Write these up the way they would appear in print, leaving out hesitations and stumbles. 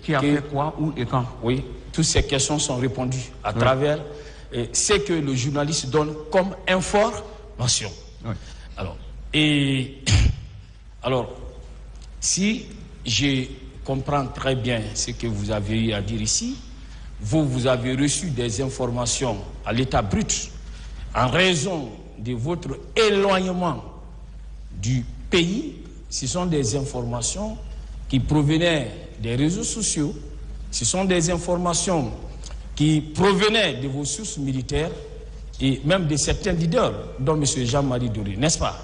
Qui a fait quoi, où et quand? Oui, toutes ces questions sont répondues à travers ce que le journaliste donne comme information. Oui. Alors, si je comprends très bien ce que vous avez eu à dire ici, vous avez reçu des informations à l'état brut en raison de votre éloignement du pays. Ce sont des informations qui provenaient des réseaux sociaux, ce sont des informations qui provenaient de vos sources militaires et même de certains leaders, dont M. Jean-Marie Doré, n'est-ce pas?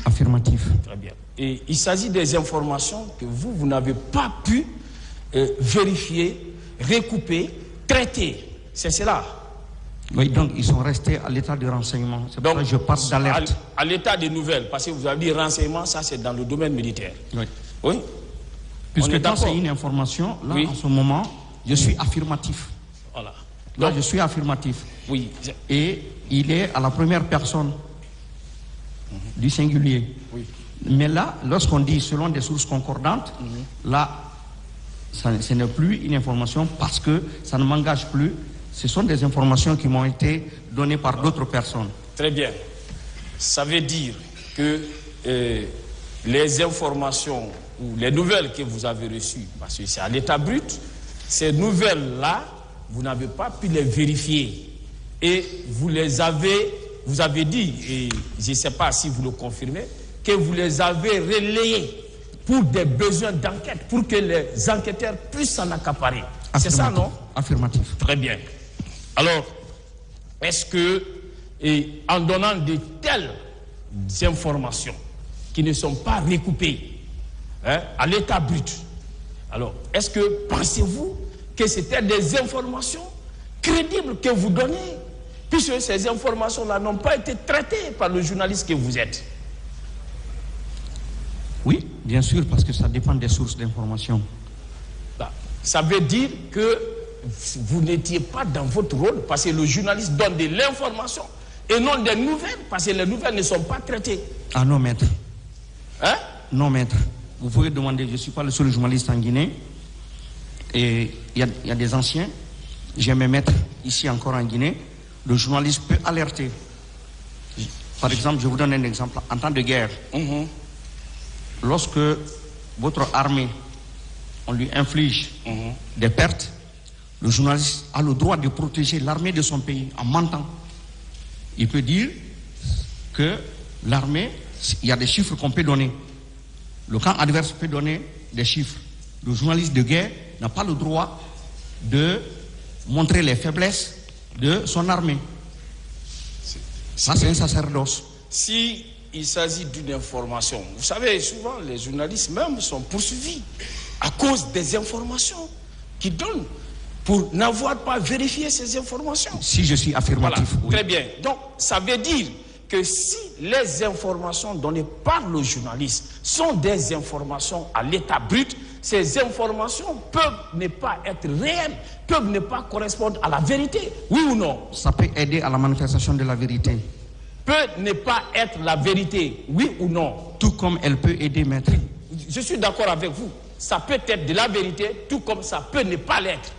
Affirmatif. Très bien. Et il s'agit des informations que vous n'avez pas pu vérifier, recouper, traiter. C'est cela. Oui, donc ils sont restés à l'état de renseignement. C'est pour ça que je parle d'alerte. À l'état des nouvelles, parce que vous avez dit renseignement, ça c'est dans le domaine militaire. Oui. Oui. Puisque quand c'est une information, là, en ce moment, je suis affirmatif. Voilà. Là, je suis affirmatif. Oui. Et il est à la première personne du singulier. Oui. Mais là, lorsqu'on dit selon des sources concordantes, là, ce n'est plus une information parce que ça ne m'engage plus. Ce sont des informations qui m'ont été données par d'autres personnes. Très bien. Ça veut dire que les informations ou les nouvelles que vous avez reçues, parce que c'est à l'état brut, ces nouvelles-là, vous n'avez pas pu les vérifier. Et vous avez dit, et je ne sais pas si vous le confirmez, que vous les avez relayées pour des besoins d'enquête, pour que les enquêteurs puissent s'en accaparer. C'est ça, non? Affirmatif. Très bien. Alors, est-ce que, en donnant de telles informations qui ne sont pas recoupées à l'état brut, alors, est-ce que pensez-vous que c'était des informations crédibles que vous donnez, puisque ces informations-là n'ont pas été traitées par le journaliste que vous êtes? Oui, bien sûr, parce que ça dépend des sources d'information. Ça veut dire que vous n'étiez pas dans votre rôle, parce que le journaliste donne de l'information et non des nouvelles, parce que les nouvelles ne sont pas traitées. Ah non, maître. Hein? Non, maître. Vous pouvez demander, je ne suis pas le seul journaliste en Guinée. Et il y a des anciens. J'ai mes maîtres ici encore en Guinée. Le journaliste peut alerter. Par exemple, je vous donne un exemple. En temps de guerre, lorsque votre armée, on lui inflige des pertes, le journaliste a le droit de protéger l'armée de son pays en mentant. Il peut dire que l'armée, il y a des chiffres qu'on peut donner. Le camp adverse peut donner des chiffres. Le journaliste de guerre n'a pas le droit de montrer les faiblesses de son armée. Ça, c'est un sacerdoce. Si il s'agit d'une information, vous savez, souvent les journalistes même sont poursuivis à cause des informations qu'ils donnent pour n'avoir pas vérifié ces informations. Si je suis affirmatif, voilà. Oui. Très bien. Donc, ça veut dire que si les informations données par le journaliste sont des informations à l'état brut, ces informations peuvent ne pas être réelles, peuvent ne pas correspondre à la vérité, oui ou non? Ça peut aider à la manifestation de la vérité. Peut ne pas être la vérité, oui ou non? Tout comme elle peut aider, maître. Je suis d'accord avec vous. Ça peut être de la vérité, tout comme ça peut ne pas l'être.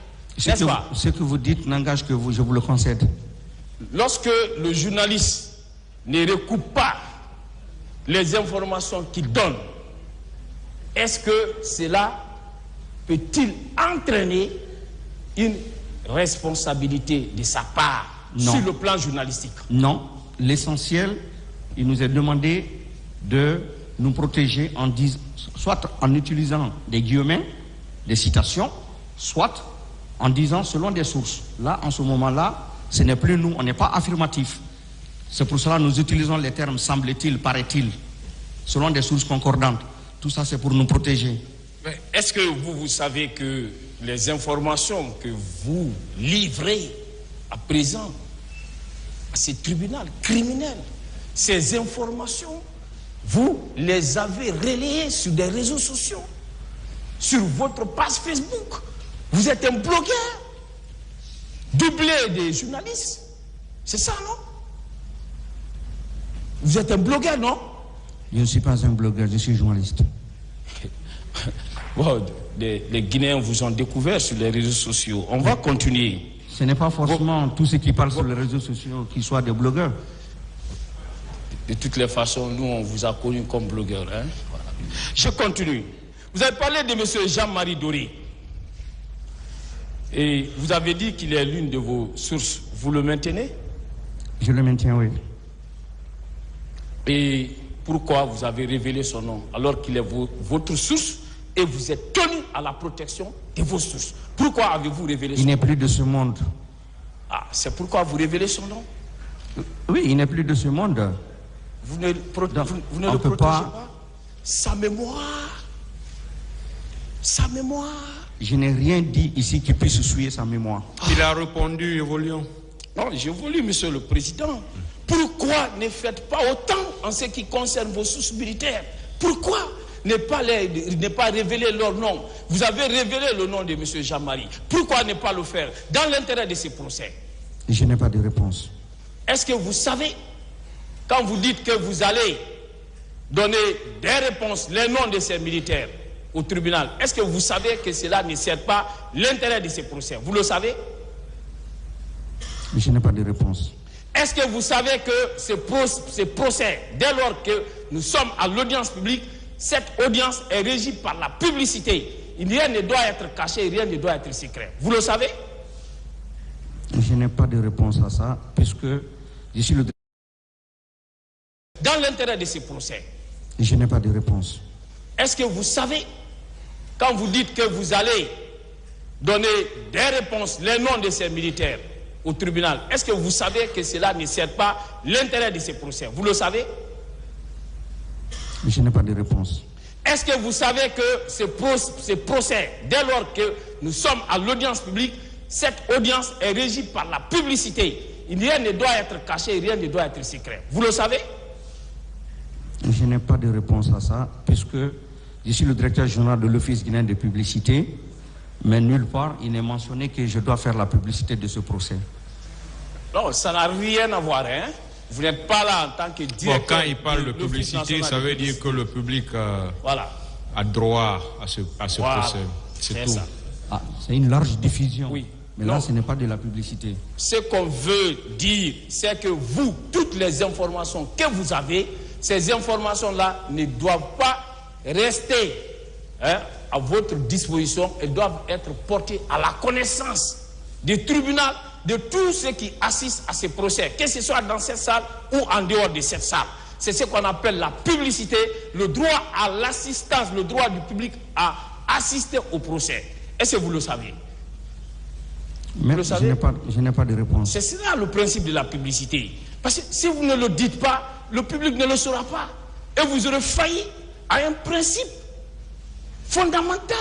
N'est-ce pas? Ce que vous dites n'engage que vous, je vous le concède. Lorsque le journaliste ne recoupe pas les informations qu'il donne, est-ce que cela peut-il entraîner une responsabilité de sa part sur le plan journalistique? Non. L'essentiel, il nous est demandé de nous protéger en soit en utilisant des guillemets, des citations, soit en disant selon des sources. Là, en ce moment-là, ce n'est plus nous, on n'est pas affirmatif. C'est pour cela que nous utilisons les termes semble-t-il, paraît-il, selon des sources concordantes. Tout ça, c'est pour nous protéger. Est-ce que vous savez que les informations que vous livrez à présent à ce tribunal criminel, ces informations, vous les avez relayées sur des réseaux sociaux, sur votre page Facebook? Vous êtes un blogueur, doublé des journalistes. C'est ça, non? Vous êtes un blogueur, non? Je ne suis pas un blogueur, je suis journaliste. Bon, les Guinéens vous ont découvert sur les réseaux sociaux. On va continuer. Ce n'est pas forcément tous ceux qui parlent sur les réseaux sociaux qui soient des blogueurs. De toutes les façons, nous, on vous a connus comme blogueurs. Hein? Voilà. Je continue. Vous avez parlé de M. Jean-Marie Doré. Et vous avez dit qu'il est l'une de vos sources. Vous le maintenez? Je le maintiens, oui. Et pourquoi vous avez révélé son nom alors qu'il est votre source et vous êtes tenu à la protection de vos sources? Pourquoi avez-vous révélé son nom? Il n'est plus de ce monde. Ah, c'est pourquoi vous révélez son nom? Oui, il n'est plus de ce monde. Vous ne le protégez pas? Sa mémoire. Sa mémoire. Je n'ai rien dit ici qui puisse souiller sa mémoire. Il a répondu, évoluons. Non, j'évolue, Monsieur le Président. Pourquoi ne faites pas autant en ce qui concerne vos sources militaires? Pourquoi ne pas révéler leur nom? Vous avez révélé le nom de M. Jean-Marie. Pourquoi ne pas le faire dans l'intérêt de ces procès? Je n'ai pas de réponse. Est-ce que vous savez, quand vous dites que vous allez donner des réponses, les noms de ces militaires au tribunal, est-ce que vous savez que cela ne sert pas l'intérêt de ces procès? Vous le savez? Je n'ai pas de réponse. Est-ce que vous savez que ces procès, dès lors que nous sommes à l'audience publique, cette audience est régie par la publicité? Rien ne doit être caché, rien ne doit être secret. Vous le savez? Je n'ai pas de réponse à ça, puisque je suis le... Dans l'intérêt de ces procès. Je n'ai pas de réponse. Est-ce que vous savez, quand vous dites que vous allez donner des réponses, les noms de ces militaires au tribunal, est-ce que vous savez que cela ne sert pas l'intérêt de ces procès? Vous le savez? Je n'ai pas de réponse. Est-ce que vous savez que ces procès, dès lors que nous sommes à l'audience publique, cette audience est régie par la publicité? Rien ne doit être caché, rien ne doit être secret. Vous le savez? Je n'ai pas de réponse à ça, puisque je suis le directeur général de l'Office guinéen de publicité, mais nulle part il n'est mentionné que je dois faire la publicité de ce procès. Non, ça n'a rien à voir, hein? Vous n'êtes pas là en tant que directeur. Bon, quand il parle de publicité, ça veut dire que le public a droit à ce procès. C'est tout. Ah, c'est une large diffusion. Oui. Mais là, ce n'est pas de la publicité. Ce qu'on veut dire, c'est que vous, toutes les informations que vous avez, ces informations-là ne doivent pas rester à votre disposition. Elles doivent être portées à la connaissance du tribunal, de tous ceux qui assistent à ces procès, que ce soit dans cette salle ou en dehors de cette salle. C'est ce qu'on appelle la publicité, le droit à l'assistance, le droit du public à assister au procès. Est-ce que vous le savez? Mais vous le savez? Je n'ai pas de réponse. C'est ça le principe de la publicité. Parce que si vous ne le dites pas, le public ne le saura pas. Et vous aurez failli à un principe fondamental